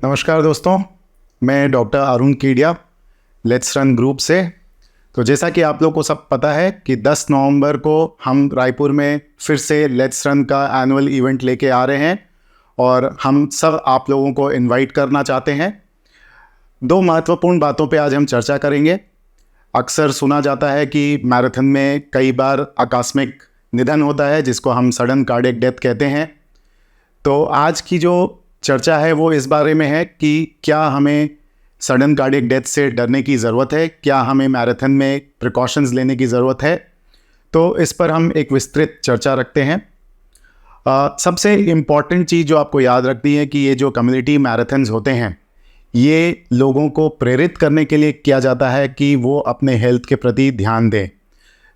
नमस्कार दोस्तों, मैं doctor Arun Kedia let's run group से। तो जैसा कि आप लोग को सब पता है कि 10 नवंबर को हम रायपुर में फिर से लेट्स रन का एनुअल इवेंट लेके आ रहे हैं और हम सब आप लोगों को इनवाइट करना चाहते हैं। दो महत्वपूर्ण बातों पे आज हम चर्चा करेंगे। अक्सर सुना जाता है कि मैराथन में कई बार आकस्मिक निधन होता है, जिसको हम सडन कार्डियक डेथ कहते हैं। तो आज की जो चर्चा है वो इस बारे में है कि क्या हमें सडन कार्डियक डेथ से डरने की ज़रूरत है, क्या हमें मैराथन में प्रिकॉशंस लेने की ज़रूरत है। तो इस पर हम एक विस्तृत चर्चा रखते हैं। सबसे इम्पॉर्टेंट चीज़ जो आपको याद रखनी है कि ये जो कम्युनिटी मैराथन्स होते हैं, ये लोगों को प्रेरित करने के लिए किया जाता है कि वो अपने हेल्थ के प्रति ध्यान दें।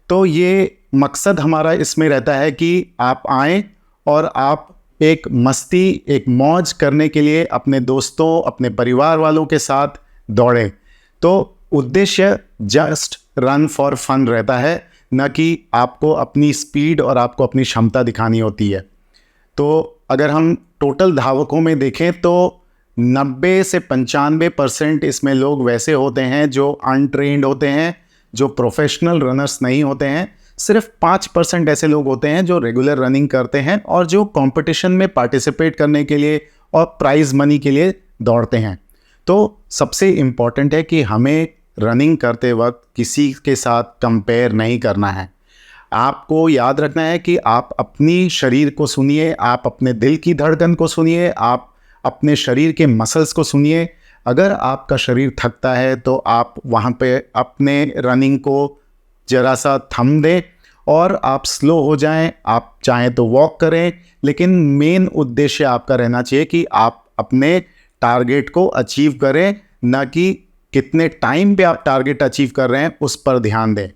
तो ये मकसद हमारा इसमें रहता है कि आप आएँ और आप एक मस्ती, एक मौज करने के लिए अपने दोस्तों, अपने परिवार वालों के साथ दौड़ें। तो उद्देश्य जस्ट रन फॉर फन रहता है, न कि आपको अपनी स्पीड और आपको अपनी क्षमता दिखानी होती है। तो अगर हम टोटल धावकों में देखें तो 90 से 95% इसमें लोग वैसे होते हैं जो अनट्रेन्ड होते हैं, जो प्रोफेशनल रनर्स नहीं होते हैं। सिर्फ 5% ऐसे लोग होते हैं जो रेगुलर रनिंग करते हैं और जो कंपटीशन में पार्टिसिपेट करने के लिए और प्राइज़ मनी के लिए दौड़ते हैं। तो सबसे इम्पॉर्टेंट है कि हमें रनिंग करते वक्त किसी के साथ कंपेयर नहीं करना है। आपको याद रखना है कि आप अपनी शरीर को सुनिए, आप अपने दिल की धड़कन को सुनिए, आप अपने शरीर के मसल्स को सुनिए। अगर आपका शरीर थकता है तो आप वहाँ पे अपने रनिंग को ज़रा सा थम दें और आप स्लो हो जाएं। आप चाहें तो वॉक करें, लेकिन मेन उद्देश्य आपका रहना चाहिए कि आप अपने टारगेट को अचीव करें, ना कि कितने टाइम पे आप टारगेट अचीव कर रहे हैं उस पर ध्यान दें।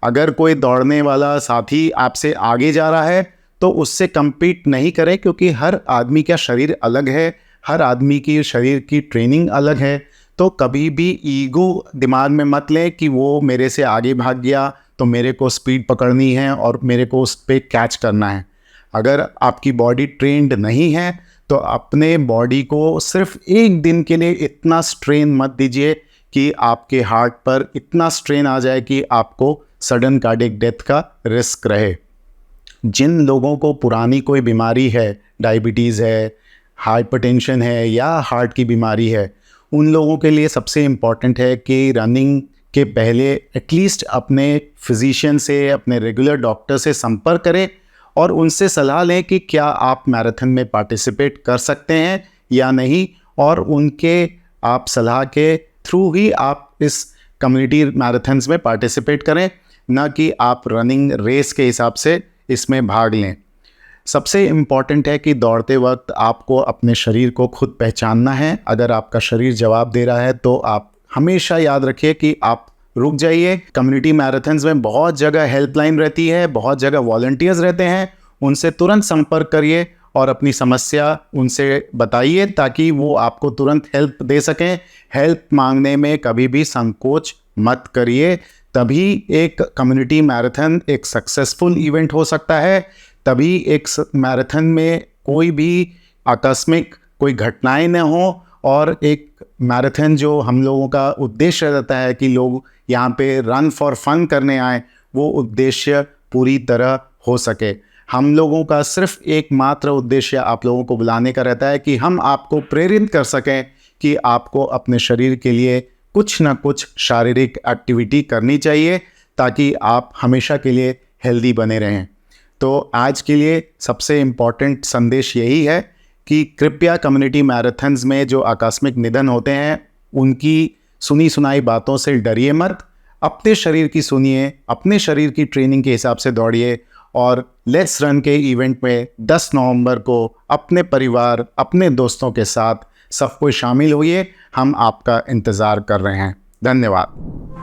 अगर कोई दौड़ने वाला साथी आपसे आगे जा रहा है तो उससे compete नहीं करें, क्योंकि हर आदमी का शरीर अलग है, हर आदमी की शरीर की ट्रेनिंग अलग है। तो कभी भी ईगो दिमाग में मत लें कि वो मेरे से आगे भाग गया तो मेरे को स्पीड पकड़नी है और मेरे को उस पर कैच करना है। अगर आपकी बॉडी ट्रेंड नहीं है तो अपने बॉडी को सिर्फ एक दिन के लिए इतना स्ट्रेन मत दीजिए कि आपके हार्ट पर इतना स्ट्रेन आ जाए कि आपको सडन कार्डियक डेथ का रिस्क रहे। जिन लोगों को पुरानी कोई बीमारी है, डायबिटीज़ है, हाइपरटेंशन है या हार्ट की बीमारी है, उन लोगों के लिए सबसे इम्पॉर्टेंट है कि रनिंग के पहले एटलीस्ट अपने फिजिशियन से, अपने रेगुलर डॉक्टर से संपर्क करें और उनसे सलाह लें कि क्या आप मैराथन में पार्टिसिपेट कर सकते हैं या नहीं, और उनके आप सलाह के थ्रू ही आप इस कम्युनिटी मैराथन्स में पार्टिसिपेट करें, ना कि आप रनिंग रेस के हिसाब से इसमें भाग लें। सबसे इम्पॉर्टेंट है कि दौड़ते वक्त आपको अपने शरीर को खुद पहचानना है। अगर आपका शरीर जवाब दे रहा है तो आप हमेशा याद रखिए कि आप रुक जाइए। कम्युनिटी मैराथन्स में बहुत जगह हेल्पलाइन रहती है, बहुत जगह वॉलंटियर्स रहते हैं, उनसे तुरंत संपर्क करिए और अपनी समस्या उनसे बताइए ताकि वो आपको तुरंत हेल्प दे सकें। हेल्प मांगने में कभी भी संकोच मत करिए, तभी एक कम्युनिटी मैराथन एक सक्सेसफुल इवेंट हो सकता है। तभी एक मैराथन में कोई भी आकस्मिक कोई घटनाएं न हो और एक मैराथन जो हम लोगों का उद्देश्य रहता है कि लोग यहाँ पे रन फॉर फन करने आए, वो उद्देश्य पूरी तरह हो सके। हम लोगों का सिर्फ एकमात्र उद्देश्य आप लोगों को बुलाने का रहता है कि हम आपको प्रेरित कर सकें कि आपको अपने शरीर के लिए कुछ ना कुछ शारीरिक एक्टिविटी करनी चाहिए ताकि आप हमेशा के लिए हेल्दी बने रहें। तो आज के लिए सबसे इम्पॉर्टेंट संदेश यही है कि कृपया कम्युनिटी मैराथन्स में जो आकस्मिक निधन होते हैं उनकी सुनी सुनाई बातों से डरिए मत। अपने शरीर की सुनिए, अपने शरीर की ट्रेनिंग के हिसाब से दौड़िए और लेट्स रन के इवेंट में 10 नवंबर को अपने परिवार, अपने दोस्तों के साथ सब कोई शामिल होइए। हम आपका इंतज़ार कर रहे हैं। धन्यवाद।